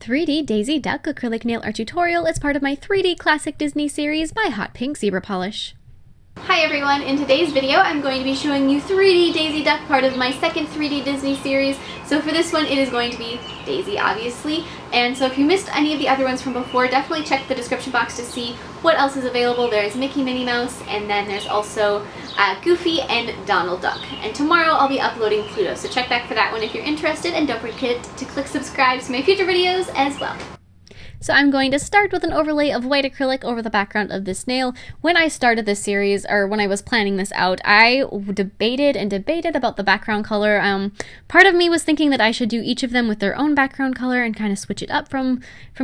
3D Daisy Duck acrylic nail art tutorial is part of my 3D classic Disney series by Hotpinkzebrapolish. Hi everyone, in today's video I'm going to be showing you 3D Daisy Duck, part of my second 3D Disney series. So for this one it is going to be Daisy, obviously, and so if you missed any of the other ones from before, definitely check the description box to see what else is available. There's Mickey, Minnie Mouse, and then there's also Goofy and Donald Duck. And tomorrow I'll be uploading Pluto, so check back for that one if you're interested, and don't forget to click subscribe to my future videos as well. So I'm going to start with an overlay of white acrylic over the background of this nail. When I started this series, or when I was planning this out, I debated and debated about the background color. Part of me was thinking that I should do each of them with their own background color and kind of switch it up from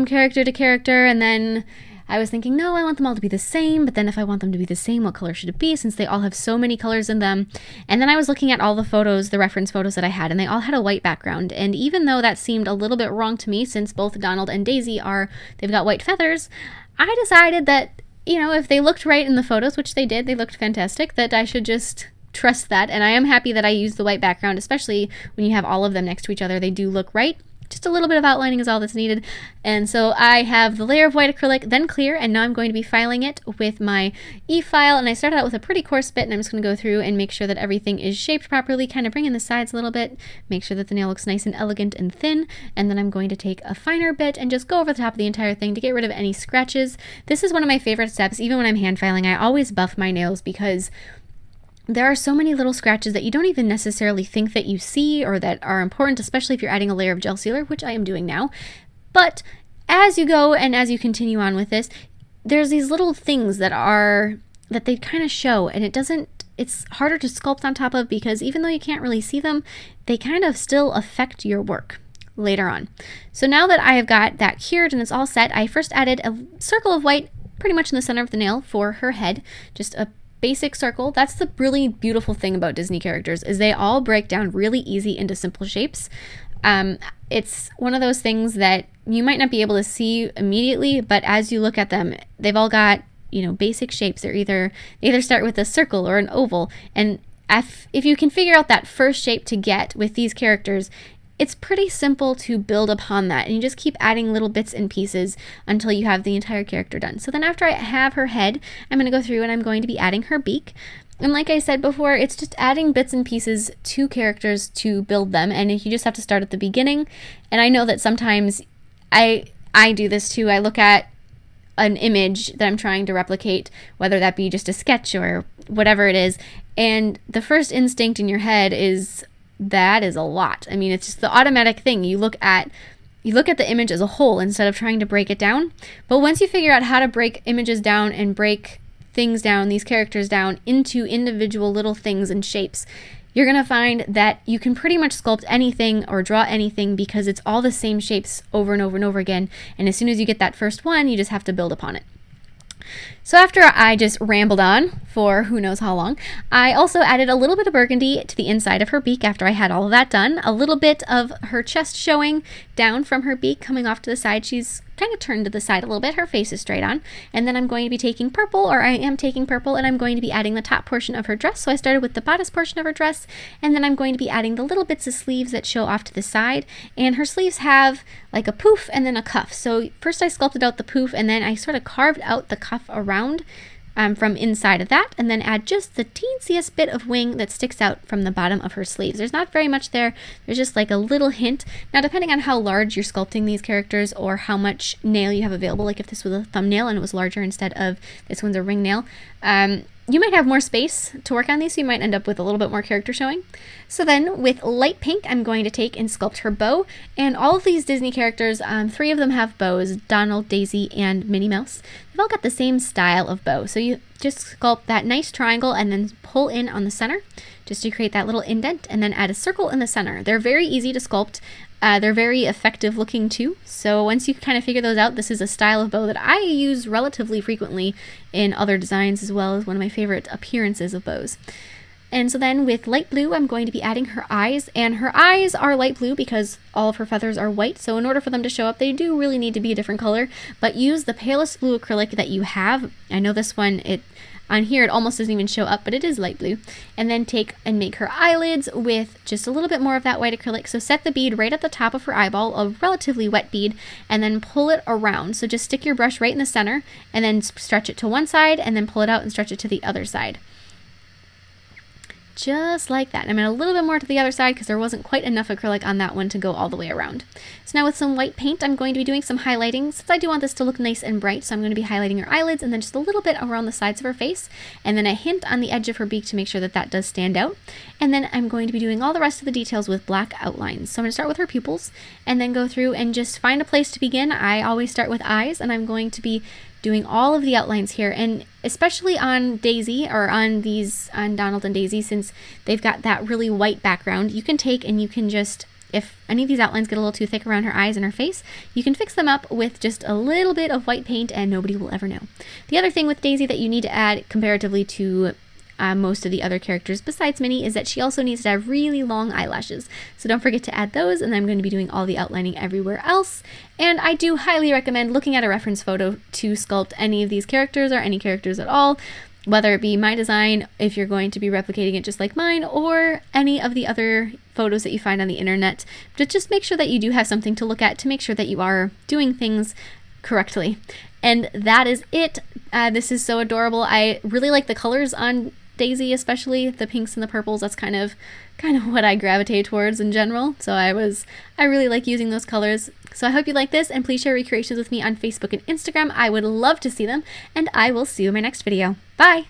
character to character, and then I was thinking, no, I want them all to be the same, but then if I want them to be the same, what color should it be, since they all have so many colors in them? And then I was looking at all the photos, the reference photos that I had, and they all had a white background. And even though that seemed a little bit wrong to me, since both Donald and Daisy they've got white feathers, I decided that, you know, if they looked right in the photos, which they did, they looked fantastic, that I should just trust that. And I am happy that I used the white background, especially when you have all of them next to each other. They do look right. Just a little bit of outlining is all that's needed. And so I have the layer of white acrylic, then clear, and now I'm going to be filing it with my e-file. And I started out with a pretty coarse bit, and I'm just going to go through and make sure that everything is shaped properly, kind of bring in the sides a little bit, make sure that the nail looks nice and elegant and thin. And then I'm going to take a finer bit and just go over the top of the entire thing to get rid of any scratches. This is one of my favorite steps. Even when I'm hand filing, I always buff my nails because there are so many little scratches that you don't even necessarily think that you see or that are important, especially if you're adding a layer of gel sealer, which I am doing now. But as you go and as you continue on with this, there's these little things that they kind of show, and it's harder to sculpt on top of because even though you can't really see them, they kind of still affect your work later on. So now that I have got that cured and it's all set, I first added a circle of white pretty much in the center of the nail for her head, just a basic circle. That's the really beautiful thing about Disney characters, is they all break down really easy into simple shapes. It's one of those things that you might not be able to see immediately, but as you look at them, they've all got, you know, basic shapes. They either start with a circle or an oval, and if you can figure out that first shape to get with these characters, it's pretty simple to build upon that, and you just keep adding little bits and pieces until you have the entire character done. So then after I have her head, I'm going to go through and I'm going to be adding her beak. And like I said before, it's just adding bits and pieces to characters to build them, and you just have to start at the beginning. And I know that sometimes I do this too. I look at an image that I'm trying to replicate, whether that be just a sketch or whatever it is, and the first instinct in your head is, that is a lot. I mean, it's just the automatic thing. You look at the image as a whole instead of trying to break it down. But once you figure out how to break images down and break things down, these characters down into individual little things and shapes, you're gonna find that you can pretty much sculpt anything or draw anything because it's all the same shapes over and over and over again. And as soon as you get that first one, you just have to build upon it. So after I just rambled on for who knows how long, I also added a little bit of burgundy to the inside of her beak after I had all of that done. A little bit of her chest showing down from her beak coming off to the side. She's kind of turned to the side a little bit. Her face is straight on. And then I'm going to be taking purple, or I am taking purple, and I'm going to be adding the top portion of her dress. So I started with the bodice portion of her dress, and then I'm going to be adding the little bits of sleeves that show off to the side. And her sleeves have like a poof and then a cuff. So first I sculpted out the poof, and then I sort of carved out the cuff around from inside of that, and then add just the teensiest bit of wing that sticks out from the bottom of her sleeves. There's not very much there. There's just like a little hint. Now, depending on how large you're sculpting these characters or how much nail you have available, like if this was a thumbnail and it was larger instead of this one's a ring nail, you might have more space to work on these, so you might end up with a little bit more character showing. So then with light pink, I'm going to take and sculpt her bow. And all of these Disney characters, 3 of them have bows: Donald, Daisy, and Minnie Mouse. They've all got the same style of bow. So you just sculpt that nice triangle and then pull in on the center just to create that little indent, and then add a circle in the center. They're very easy to sculpt. They're very effective looking too. So once you kind of figure those out, this is a style of bow that I use relatively frequently in other designs, as well as one of my favorite appearances of bows. And so then with light blue, I'm going to be adding her eyes, and her eyes are light blue because all of her feathers are white. So in order for them to show up, they do really need to be a different color, but use the palest blue acrylic that you have. I know this one, On here it almost doesn't even show up, but it is light blue. And then take and make her eyelids with just a little bit more of that white acrylic. So set the bead right at the top of her eyeball, a relatively wet bead, and then pull it around. So just stick your brush right in the center and then stretch it to one side and then pull it out and stretch it to the other side. Just like that. I'm going a little bit more to the other side because there wasn't quite enough acrylic on that one to go all the way around. So now with some white paint, I'm going to be doing some highlighting since I do want this to look nice and bright. So I'm going to be highlighting her eyelids and then just a little bit around the sides of her face and then a hint on the edge of her beak to make sure that that does stand out. And then I'm going to be doing all the rest of the details with black outlines. So I'm going to start with her pupils and then go through and just find a place to begin. I always start with eyes, and I'm going to be doing all of the outlines here, and especially on Daisy, or on Donald and Daisy, since they've got that really white background, you can take and you can just, if any of these outlines get a little too thick around her eyes and her face, you can fix them up with just a little bit of white paint and nobody will ever know. The other thing with Daisy that you need to add comparatively to most of the other characters besides Minnie is that she also needs to have really long eyelashes. So don't forget to add those, and I'm going to be doing all the outlining everywhere else. And I do highly recommend looking at a reference photo to sculpt any of these characters or any characters at all, whether it be my design, if you're going to be replicating it just like mine, or any of the other photos that you find on the internet. But just make sure that you do have something to look at to make sure that you are doing things correctly. And that is it. This is so adorable. I really like the colors on Daisy, especially the pinks and the purples. That's kind of what I gravitate towards in general. So I really like using those colors. So I hope you like this, and please share recreations with me on Facebook and Instagram. I would love to see them, and I will see you in my next video. Bye!